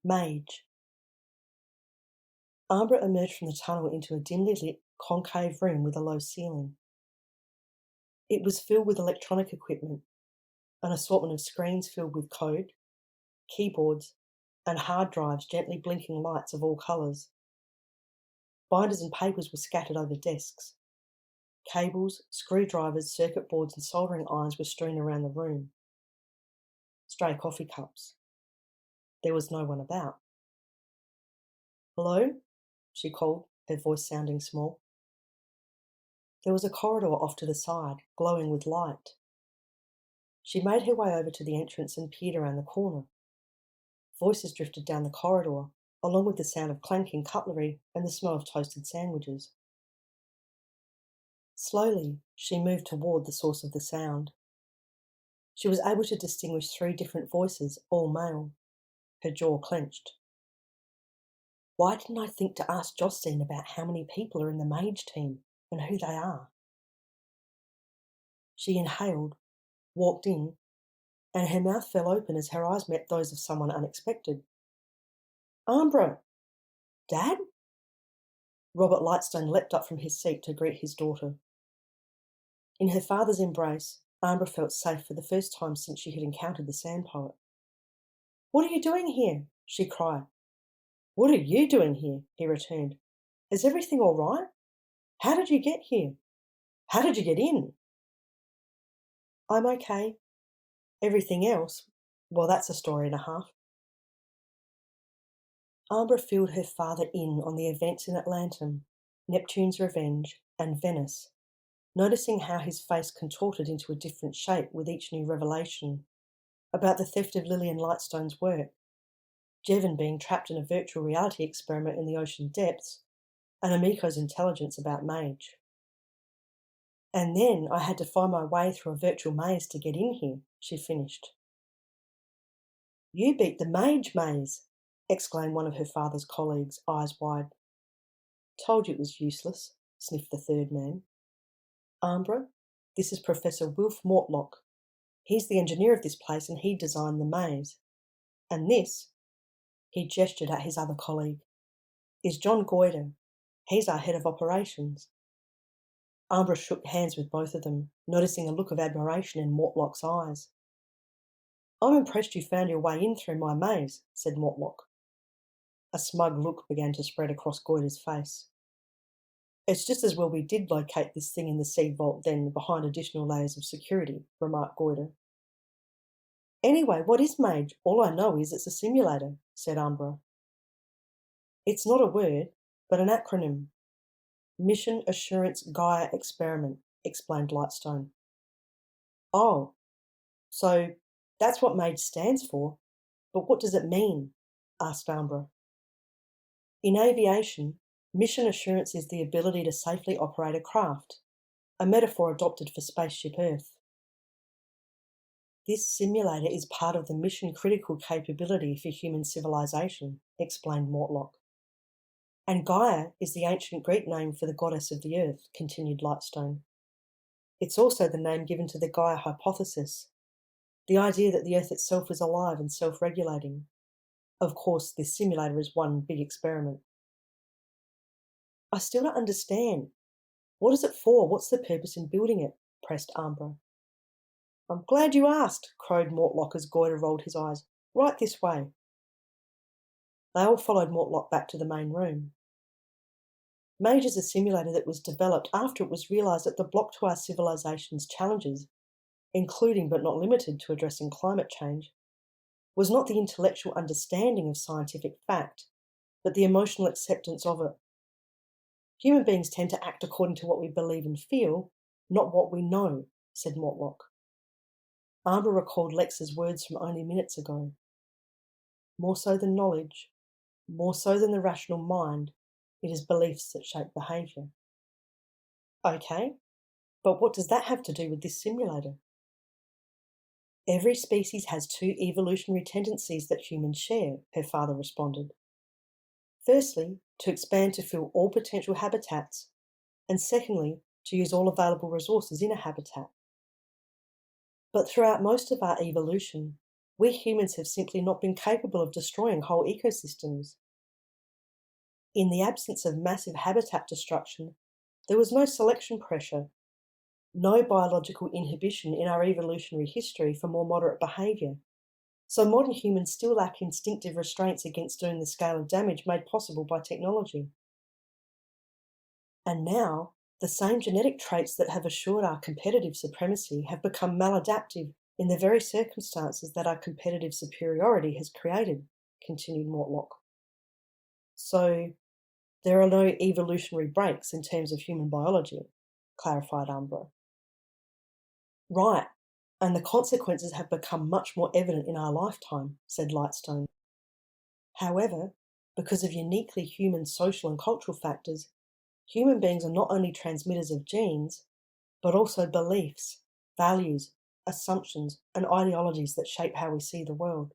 MAGE. Ambra emerged from the tunnel into a dimly lit, concave room with a low ceiling. It was filled with electronic equipment, an assortment of screens filled with code, keyboards, and hard drives gently blinking lights of all colours. Binders and papers were scattered over desks. Cables, screwdrivers, circuit boards, and soldering irons were strewn around the room. Stray coffee cups. There was no one about. "Hello?" she called, her voice sounding small. There was a corridor off to the side, glowing with light. She made her way over to the entrance and peered around the corner. Voices drifted down the corridor, along with the sound of clanking cutlery and the smell of toasted sandwiches. Slowly, she moved toward the source of the sound. She was able to distinguish 3 different voices, all male. Her jaw clenched. Why didn't I think to ask Justine about how many people are in the MAGE team and who they are? She inhaled, walked in, and her mouth fell open as her eyes met those of someone unexpected. "Ambra! Dad?" Robert Lightstone leapt up from his seat to greet his daughter. In her father's embrace, Ambra felt safe for the first time since she had encountered the sand poet. "What are you doing here?" she cried. "What are you doing here?" he returned. "Is everything all right? How did you get here? How did you get in?" "I'm okay. Everything else, well, that's a story and a half." Ambra filled her father in on the events in Atlantum, Neptune's Revenge, and Venice, noticing how his face contorted into a different shape with each new revelation about the theft of Lillian Lightstone's work, Jevon being trapped in a virtual reality experiment in the ocean depths, and Amiko's intelligence about MAGE. "And then I had to find my way through a virtual maze to get in here," she finished. "You beat the MAGE maze!" exclaimed one of her father's colleagues, eyes wide. "Told you it was useless," sniffed the third man. "Ambra, this is Professor Wilf Mortlock. He's the engineer of this place and he designed the maze. And this," he gestured at his other colleague, "is John Goyder. He's our head of operations." Ambra shook hands with both of them, noticing a look of admiration in Mortlock's eyes. "I'm impressed you found your way in through my maze," said Mortlock. A smug look began to spread across Goyder's face. "It's just as well we did locate this thing in the seed vault then, behind additional layers of security," remarked Goyder. "Anyway, what is MAGE? All I know is it's a simulator," said Ambra. "It's not a word, but an acronym. Mission Assurance Gaia Experiment," explained Lightstone. "Oh, so that's what MAGE stands for. But what does it mean?" asked Ambra. "In aviation, mission assurance is the ability to safely operate a craft, a metaphor adopted for Spaceship Earth. This simulator is part of the mission-critical capability for human civilization," explained Mortlock. "And Gaia is the ancient Greek name for the goddess of the earth," continued Lightstone. "It's also the name given to the Gaia hypothesis, the idea that the earth itself is alive and self-regulating. Of course, this simulator is one big experiment." "I still don't understand. What is it for? What's the purpose in building it?" pressed Ambra. "I'm glad you asked," crowed Mortlock as Goyder rolled his eyes. "Right this way." They all followed Mortlock back to the main room. MAGE is a simulator that was developed after it was realised that the block to our civilization's challenges, including but not limited to addressing climate change, was not the intellectual understanding of scientific fact, but the emotional acceptance of it. Human beings tend to act according to what we believe and feel, not what we know, said Mortlock. Ambra recalled Lex's words from only minutes ago. More so than knowledge, more so than the rational mind, it is beliefs that shape behaviour. Okay, but what does that have to do with this simulator? Every species has 2 evolutionary tendencies that humans share, her father responded. Firstly, to expand to fill all potential habitats, and secondly, to use all available resources in a habitat. But throughout most of our evolution, we humans have simply not been capable of destroying whole ecosystems. In the absence of massive habitat destruction, there was no selection pressure, no biological inhibition in our evolutionary history for more moderate behaviour. So modern humans still lack instinctive restraints against doing the scale of damage made possible by technology. And now, the same genetic traits that have assured our competitive supremacy have become maladaptive in the very circumstances that our competitive superiority has created, continued Mortlock. So, there are no evolutionary breaks in terms of human biology, clarified Ambra. Right, and the consequences have become much more evident in our lifetime, said Lightstone. However, because of uniquely human social and cultural factors, human beings are not only transmitters of genes, but also beliefs, values, assumptions, and ideologies that shape how we see the world.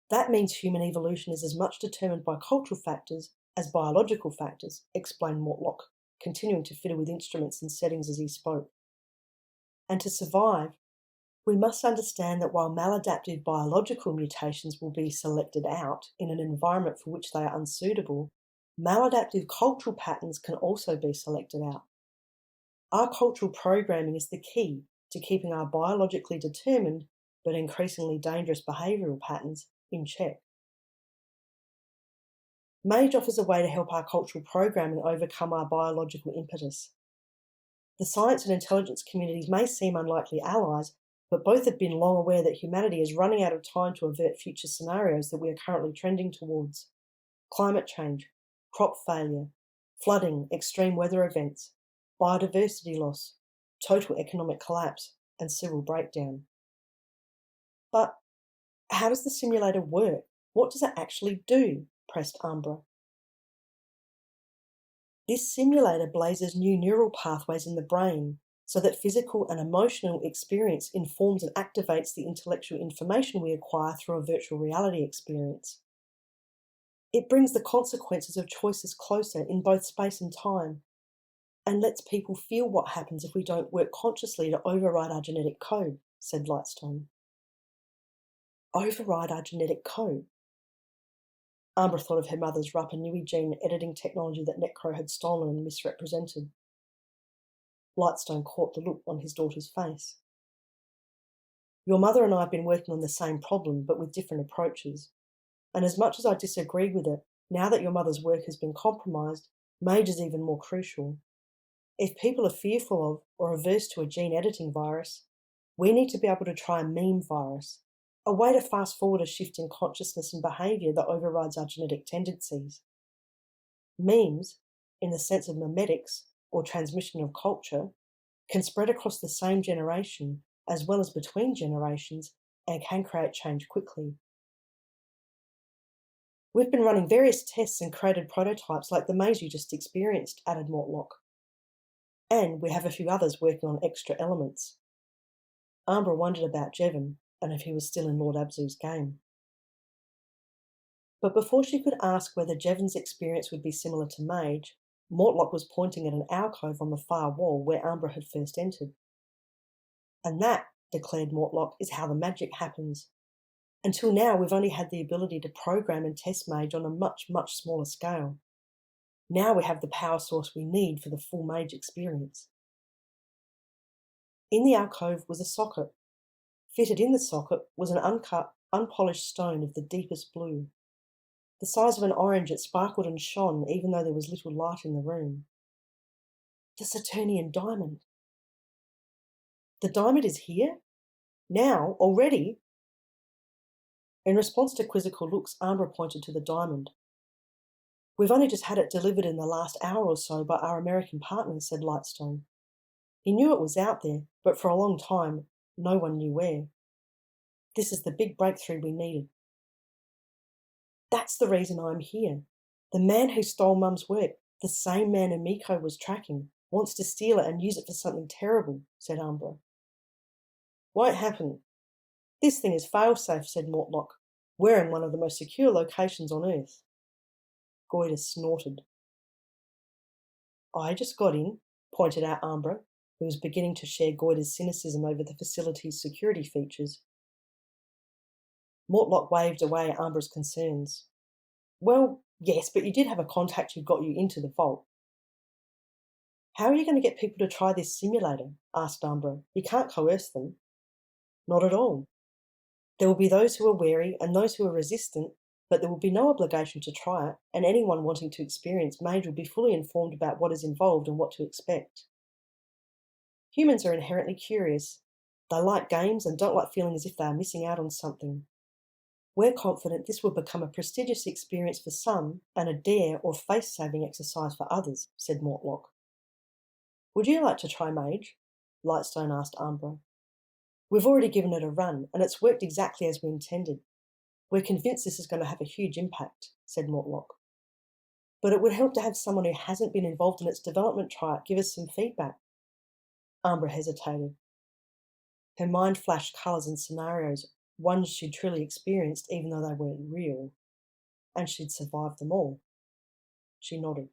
That means human evolution is as much determined by cultural factors as biological factors, explained Mortlock, continuing to fiddle with instruments and settings as he spoke. And to survive, we must understand that while maladaptive biological mutations will be selected out in an environment for which they are unsuitable, maladaptive cultural patterns can also be selected out. Our cultural programming is the key to keeping our biologically determined but increasingly dangerous behavioural patterns in check. MAGE offers a way to help our cultural programming overcome our biological impetus. The science and intelligence communities may seem unlikely allies, but both have been long aware that humanity is running out of time to avert future scenarios that we are currently trending towards. Climate change, crop failure, flooding, extreme weather events, biodiversity loss, total economic collapse, and civil breakdown. But how does the simulator work? What does it actually do? Pressed Ambra. This simulator blazes new neural pathways in the brain so that physical and emotional experience informs and activates the intellectual information we acquire through a virtual reality experience. It brings the consequences of choices closer in both space and time, and lets people feel what happens if we don't work consciously to override our genetic code, said Lightstone. Override our genetic code? Ambra thought of her mother's Rapa Nui gene editing technology that Necro had stolen and misrepresented. Lightstone caught the look on his daughter's face. Your mother and I have been working on the same problem, but with different approaches. And as much as I disagree with it, now that your mother's work has been compromised, MAGE is even more crucial. If people are fearful of or averse to a gene editing virus, we need to be able to try a meme virus, a way to fast forward a shift in consciousness and behaviour that overrides our genetic tendencies. Memes, in the sense of memetics, or transmission of culture, can spread across the same generation as well as between generations and can create change quickly. We've been running various tests and created prototypes like the maze you just experienced, added Mortlock. And we have a few others working on extra elements. Ambra wondered about Jevon and if he was still in Lord Abzu's game. But before she could ask whether Jevon's experience would be similar to MAGE, Mortlock was pointing at an alcove on the far wall where Ambra had first entered. And that, declared Mortlock, is how the magic happens. Until now, we've only had the ability to program and test MAGE on a much, much smaller scale. Now we have the power source we need for the full MAGE experience. In the alcove was a socket. Fitted in the socket was an uncut, unpolished stone of the deepest blue. The size of an orange, it sparkled and shone even though there was little light in the room. The Saturnian diamond. The diamond is here? Now? Already? In response to quizzical looks, Ambra pointed to the diamond. We've only just had it delivered in the last hour or so by our American partner, said Lightstone. He knew it was out there, but for a long time, no one knew where. This is the big breakthrough we needed. That's the reason I'm here. The man who stole Mum's work, the same man Umiko was tracking, wants to steal it and use it for something terrible, said Ambra. Won't happen. This thing is fail-safe, said Mortlock. We're in one of the most secure locations on Earth. Goyder snorted. "I just got in," pointed out Ambra, who was beginning to share Goyder's cynicism over the facility's security features. Mortlock waved away Ambra's concerns. "Well, yes, but you did have a contact who got you into the vault." "How are you going to get people to try this simulator?" asked Ambra. "You can't coerce them." "Not at all. There will be those who are wary and those who are resistant, but there will be no obligation to try it, and anyone wanting to experience MAGE will be fully informed about what is involved and what to expect. Humans are inherently curious. They like games and don't like feeling as if they are missing out on something. We're confident this will become a prestigious experience for some and a dare or face-saving exercise for others," said Mortlock. "Would you like to try MAGE?" Lightstone asked Ambra. "We've already given it a run, and it's worked exactly as we intended. We're convinced this is going to have a huge impact," said Mortlock. "But it would help to have someone who hasn't been involved in its development try it give us some feedback." Ambra hesitated. Her mind flashed colours and scenarios, ones she'd truly experienced even though they weren't real, and she'd survived them all. She nodded.